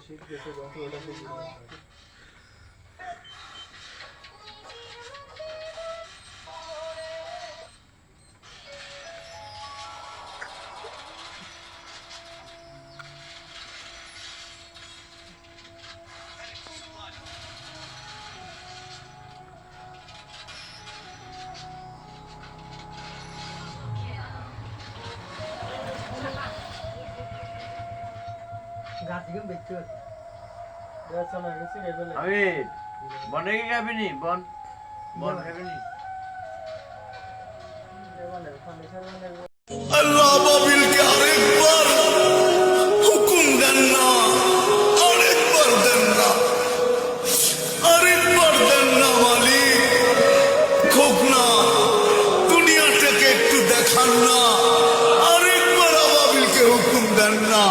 শীত গেছে ওটা আমি বনে কি খাবিনি বন বন খাবিনি আল্লাহ বাবিলকে আরেকবার হুকুম দেন না, আরেকবার দেন না, আরেকবার দেন না মালিক, খোক না দুনিয়া থেকে একটু দেখান না, আরেকবার আবাবিলকে হুকুম দেন না।